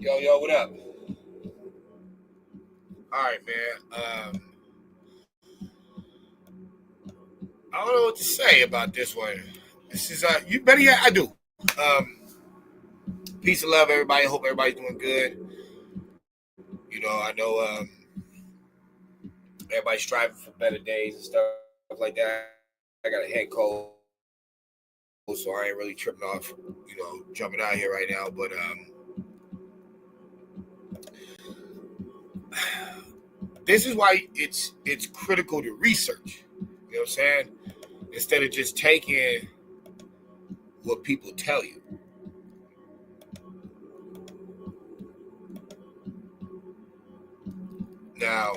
Yo, what up? All right, man. I don't know what to say about this one. This is you better yet, I do. Peace and love, everybody. Hope everybody's doing good. I know everybody's striving for better days and stuff like that. I got a head cold, so I ain't really tripping off, jumping out here right now. But this is why it's critical to research. You know what I'm saying? Instead of just taking what people tell you. Now,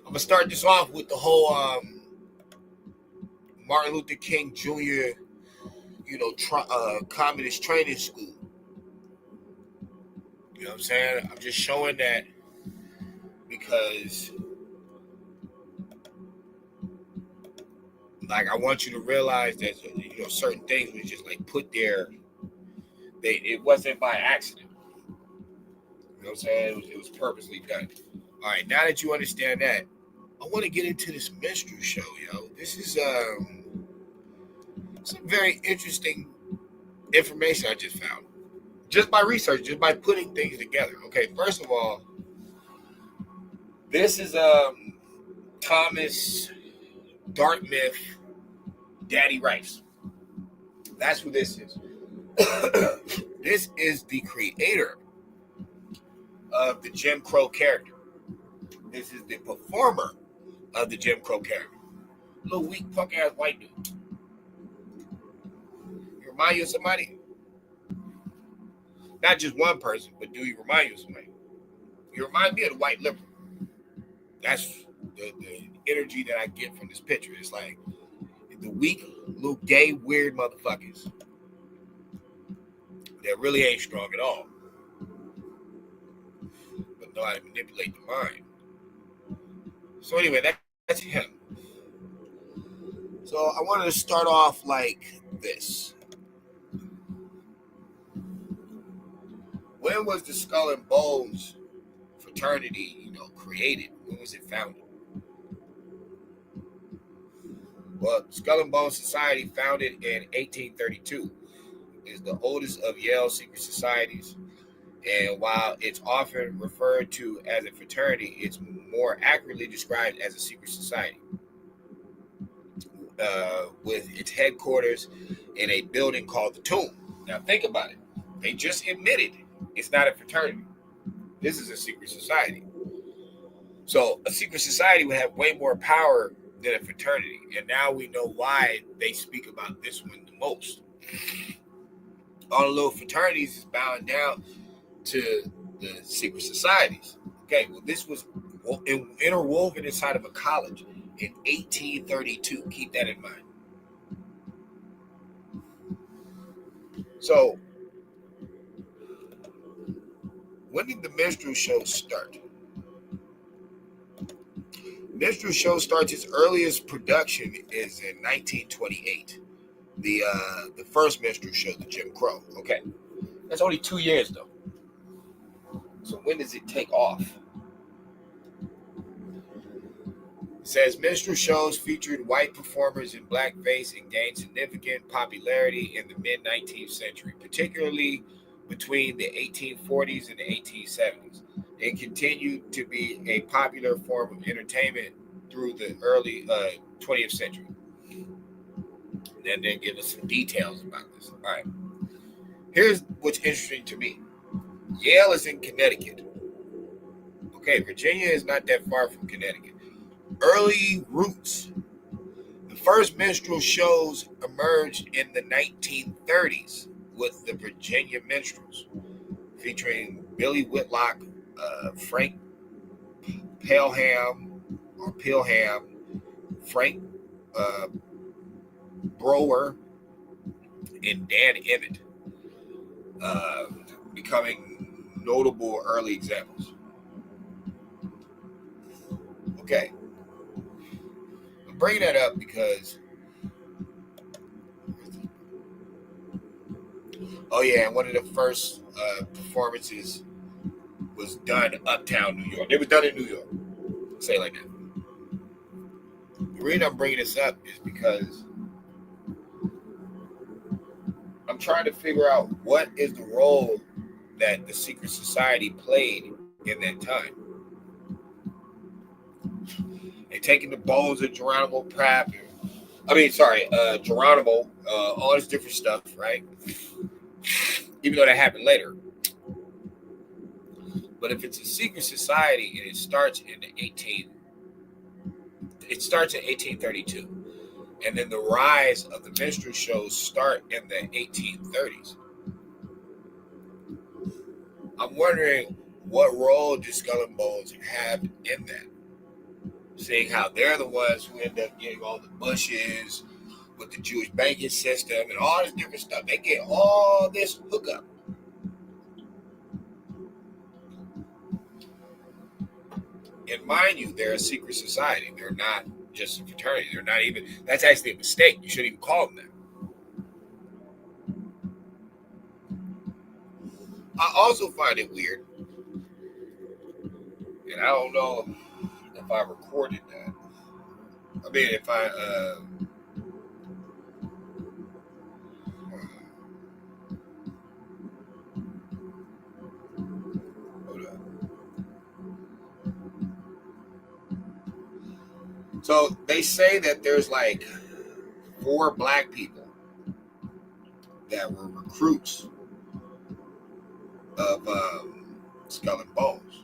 I'm gonna start this off with the whole Martin Luther King Jr. Communist training school. You know what I'm saying? I'm just showing that because, like, I want you to realize that certain things was just like put there. It wasn't by accident. You know what I'm saying? It was purposely done. All right, now that you understand that, I want to get into this minstrel show, yo. This is some very interesting information I just found. Just by research, just by putting things together. Okay, first of all, this is Thomas Dartmouth Daddy Rice. That's who this is. This is the creator of the Jim Crow character. This is the performer of the Jim Crow character. Little weak punk ass white dude. You remind you of somebody? Not just one person, but do you remind you of somebody? You remind me of the white liberal. That's the energy that I get from this picture. It's like the weak, little gay, weird motherfuckers that really ain't strong at all, but know how to manipulate the mind. So anyway, that's him. So I wanted to start off like this. When was the Skull and Bones fraternity, created? When was it founded? Well, Skull and Bones Society, founded in 1832, is the oldest of Yale's secret societies. And while it's often referred to as a fraternity, it's more accurately described as a secret society, with its headquarters in a building called the Tomb. Now, think about it. They just admitted it's not a fraternity. This is a secret society. So a secret society would have way more power than a fraternity. And now we know why they speak about this one the most. All the little fraternities is bowing down to the secret societies. Okay, well, this was interwoven inside of a college in 1832. Keep that in mind. So, when did the minstrel show start? Minstrel show starts its earliest production is in 1928. The first minstrel show, the Jim Crow. Okay, that's only 2 years though. So when does it take off? It says minstrel shows featured white performers in blackface and gained significant popularity in the mid-19th century, particularly between the 1840s and the 1870s. It continued to be a popular form of entertainment through the early 20th century. And then give us some details about this. All right. Here's what's interesting to me. Yale is in Connecticut. Okay, Virginia is not that far from Connecticut. Early roots. The first minstrel shows emerged in the 1930s with the Virginia Minstrels, featuring Billy Whitlock, Frank Pelham, Frank Brower, and Dan Emmett, becoming notable early examples. Okay, I'm bringing that up because, oh yeah, and one of the first performances was done uptown New York. They were done in New York. Say it like that. The reason I'm bringing this up is because I'm trying to figure out what is the role that the secret society played in that time. And taking the bones of Geronimo Pratt, Geronimo, all this different stuff, right? Even though that happened later. But if it's a secret society and it starts in 1832, and then the rise of the minstrel shows start in the 1830s. I'm wondering what role do Skull and Bones have in that? Seeing how they're the ones who end up getting all the bushes with the Jewish banking system and all this different stuff. They get all this hookup. And mind you, they're a secret society. They're not just a fraternity. They're not even, that's actually a mistake. You shouldn't even call them that. I also find it weird, and I don't know if I recorded that. I mean, if I, hold up. So they say that there's like 4 black people that were recruits of Skull and Bones.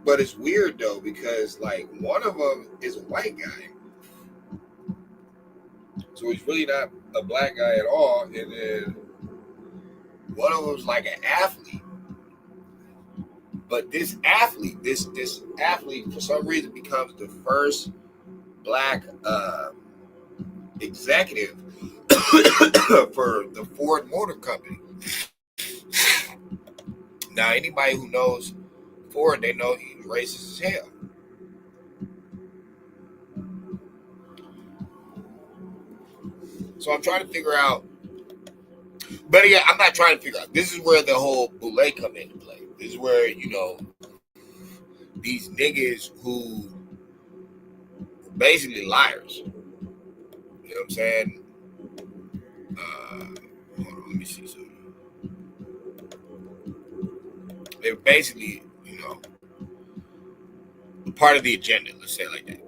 But it's weird though, because like one of them is a white guy. So he's really not a black guy at all. And then one of them's like an athlete. But this athlete, for some reason becomes the first black executive for the Ford Motor Company. Now, anybody who knows Ford, they know he's racist as hell. So I'm trying to figure out. But again, I'm not trying to figure out. This is where the whole boule come into play. This is where, these niggas who are basically liars. You know what I'm saying? Hold on, let me see something. They're basically, part of the agenda. Let's say it like that.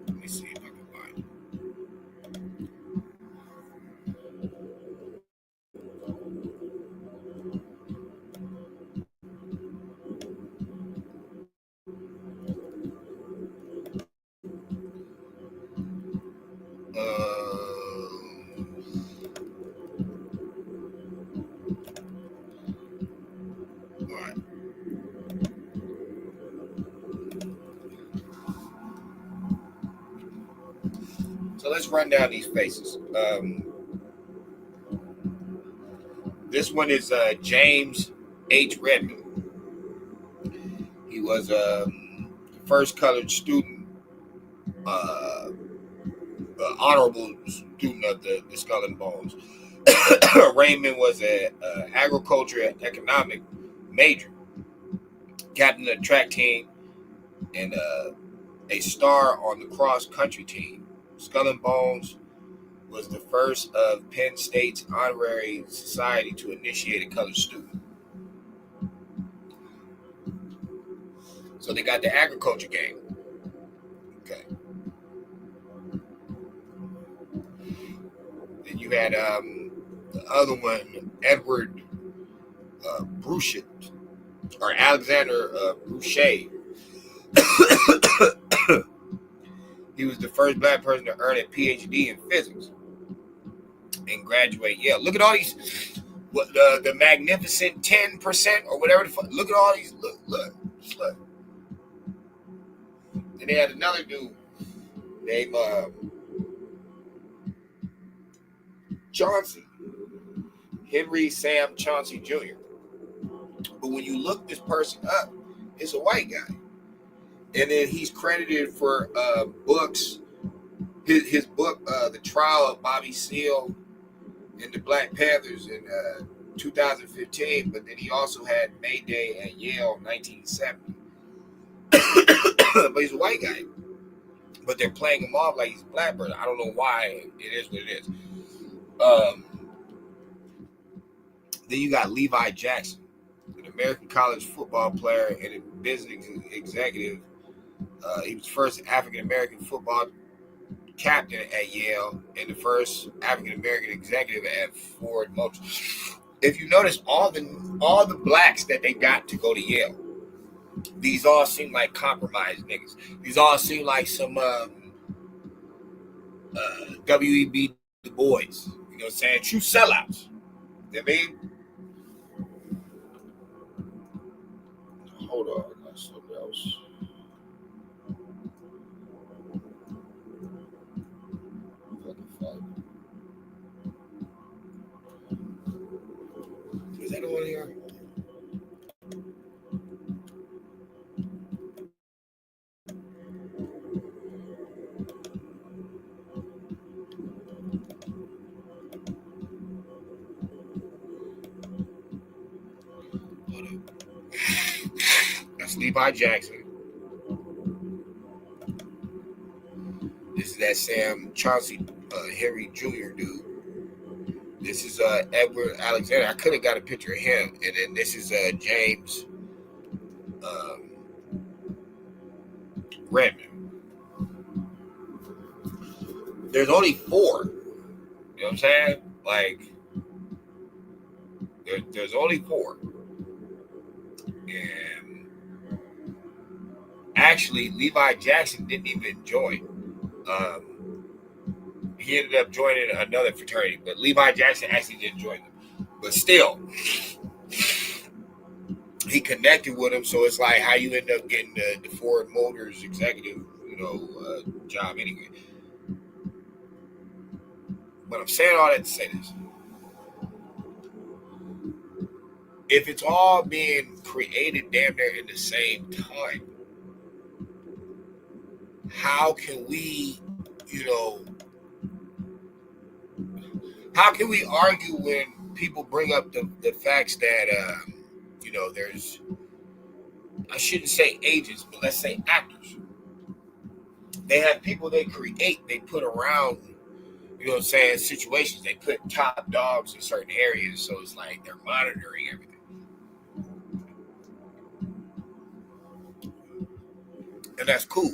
Let me see if I can find it. All right. So let's run down these faces. This one is James H. Redmond. He was the first colored student, honorable student of the Skull and Bones. Raymond was an agriculture and economic major, captain of the track team, and a star on the cross country team. Skull and Bones was the first of Penn State's honorary society to initiate a colored student. So they got the agriculture game. Okay. Then you had the other one, Edward Bruchet, or Alexander Bruchet. He was the first black person to earn a PhD in physics and graduate Yale. Look at all these, the magnificent 10% or whatever the fuck. Look at all these. Look. And they had another dude named Chauncey, Henry Sam Chauncey Jr. But when you look this person up, it's a white guy. And then he's credited for books. His book, The Trial of Bobby Seale and the Black Panthers in 2015. But then he also had Mayday at Yale 1970. But he's a white guy. But they're playing him off like he's a black person. I don't know why. It is what it is. Then you got Levi Jackson, an American college football player and a business executive. He was the first African American football captain at Yale and the first African American executive at Ford Motors. If you notice, all the blacks that they got to go to Yale, these all seem like compromised niggas. These all seem like some W.E.B. Du Bois. You know what I'm saying? True sellouts. You know what I mean? Hold on, I got something else. Is that the one here? That's Levi Jackson. This is that Sam Chauncey Henry Jr. dude. This is Edward Alexander. I could have got a picture of him. And then this is James Redmond. There's only 4. You know what I'm saying? Like, there's only 4. And actually, Levi Jackson didn't even join. He ended up joining another fraternity, but Levi Jackson actually didn't join them. But still, he connected with him, so it's like how you end up getting the Ford Motors executive, job anyway. But I'm saying all that to say this. If it's all being created damn near in the same time, how can we, how can we argue when people bring up the facts that, there's, I shouldn't say agents, but let's say actors. They have people they create, they put around, situations. They put top dogs in certain areas, so it's like they're monitoring everything. And that's cool.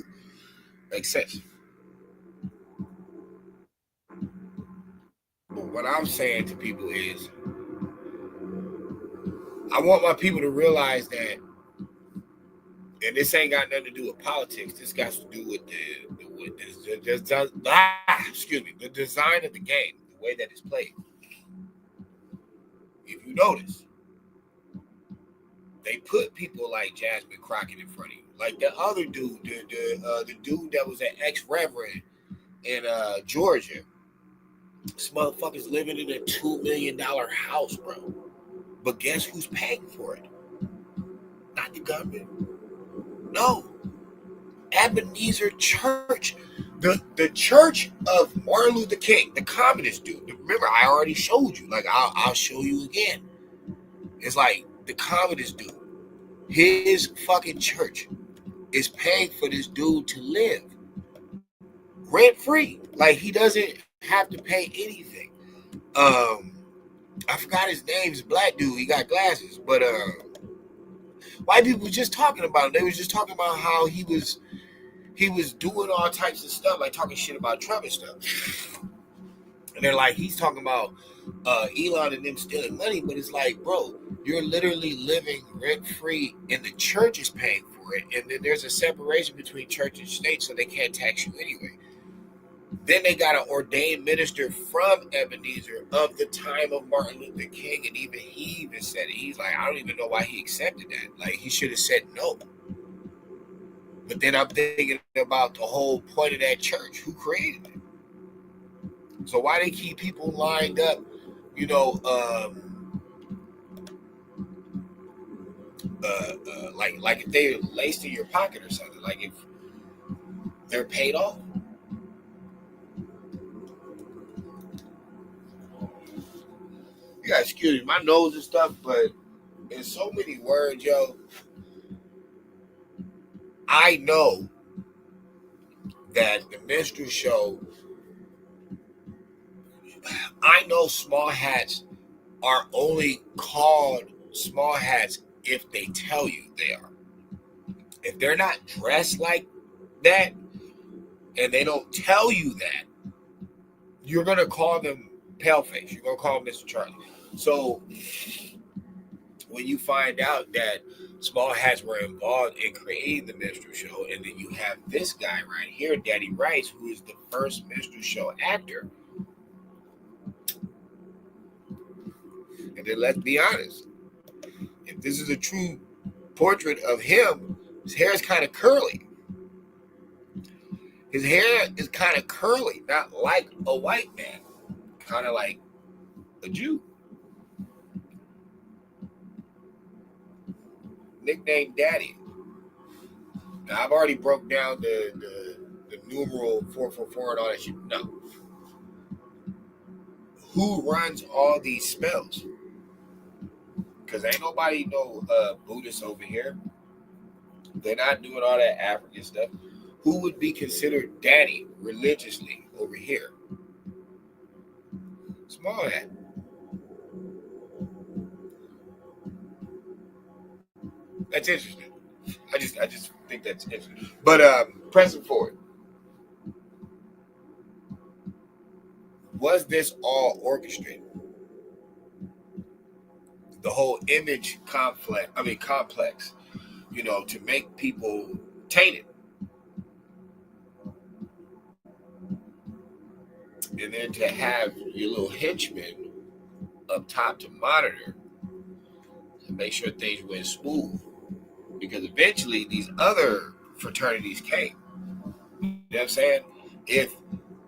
Makes sense. But what I'm saying to people is, I want my people to realize that, and this ain't got nothing to do with politics. This got to do with the design of the game, the way that it's played. If you notice, they put people like Jasmine Crockett in front of you, like the other dude, the dude that was an ex-reverend in Georgia. This motherfucker's living in a $2 million house, bro. But guess who's paying for it? Not the government. No. Ebenezer Church. The church of Martin Luther King, the communist dude. Remember, I already showed you. Like, I'll show you again. It's like the communist dude. His fucking church is paying for this dude to live rent free. Like, he doesn't have to pay anything. I forgot his name. He's a black dude. He got glasses. But white people were just talking about him. They was just talking about how he was doing all types of stuff, like talking shit about Trump and stuff. And they're like, he's talking about Elon and them stealing money, but it's like, bro, you're literally living rent free, and the church is paying for it. And then there's a separation between church and state, so they can't tax you anyway. Then they got an ordained minister from Ebenezer of the time of Martin Luther King, and he even said it. He's like, I don't even know why he accepted that. Like, he should have said no. But then I'm thinking about the whole point of that church. Who created it? So why they keep people lined up, like if they're laced in your pocket or something, like if they're paid off. You gotta excuse me, my nose and stuff, but in so many words, yo, I know that the minstrel show, I know small hats are only called small hats if they tell you they are. If they're not dressed like that and they don't tell you that, you're gonna call them paleface. You're gonna call them Mr. Charlie. So when you find out that small hats were involved in creating the minstrel show, and then you have this guy right here, Daddy Rice, who is the first minstrel show actor. And then let's be honest, if this is a true portrait of him, his hair is kind of curly. His hair is kind of curly, not like a white man, kind of like a Jew. Nicknamed Daddy. Now I've already broke down the numeral 444 and all that shit. No. Who runs all these spells? Because ain't nobody no Buddhists over here. They're not doing all that African stuff. Who would be considered daddy religiously over here? Small hat. That's interesting. I just think that's interesting. But pressing forward. Was this all orchestrated? The whole image complex, you know, to make people tainted. And then to have your little henchmen up top to monitor and make sure things went smooth. Because eventually these other fraternities came. You know what I'm saying? If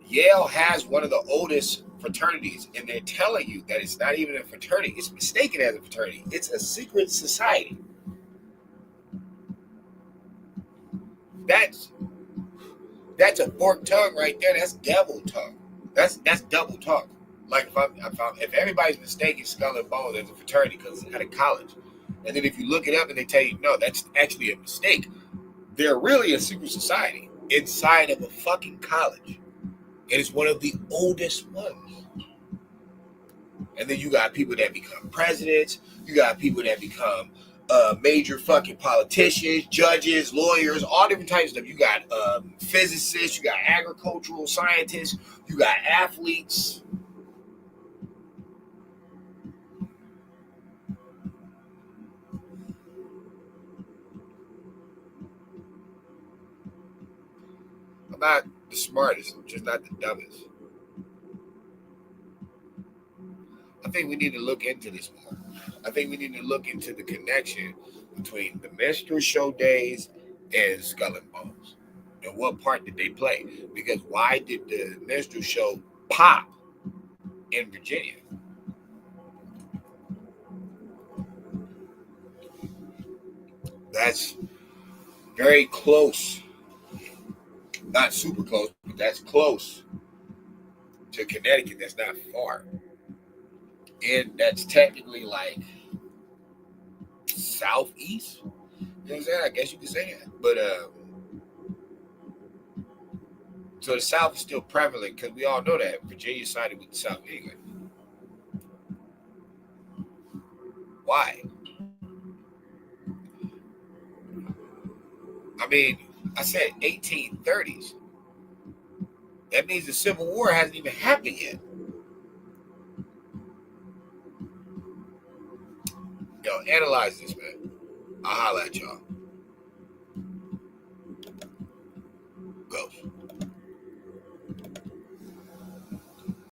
Yale has one of the oldest fraternities and they're telling you that it's not even a fraternity, it's mistaken as a fraternity, it's a secret society. That's a forked tongue right there. That's devil tongue. That's double tongue. Like if everybody's mistaken Skull and Bones as a fraternity because it's at a college, and then if you look it up and they tell you no, that's actually a mistake. They're really a secret society inside of a fucking college. And it's one of the oldest ones. And then you got people that become presidents. You got people that become major fucking politicians, judges, lawyers, all different types of stuff. You got physicists. You got agricultural scientists. You got athletes. I'm not the smartest. I'm just not the dumbest. I think we need to look into this more. I think we need to look into the connection between the minstrel show days and Skull and Bones. And what part did they play? Because why did the minstrel show pop in Virginia? That's very close. Not super close, but that's close to Connecticut. That's not far. And that's technically like southeast. You know what I'm saying? I guess you could say that. But so the South is still prevalent because we all know that Virginia sided with the South anyway. Why? I mean, I said 1830s. That means the Civil War hasn't even happened yet. Yo, analyze this, man. I'll holler at y'all.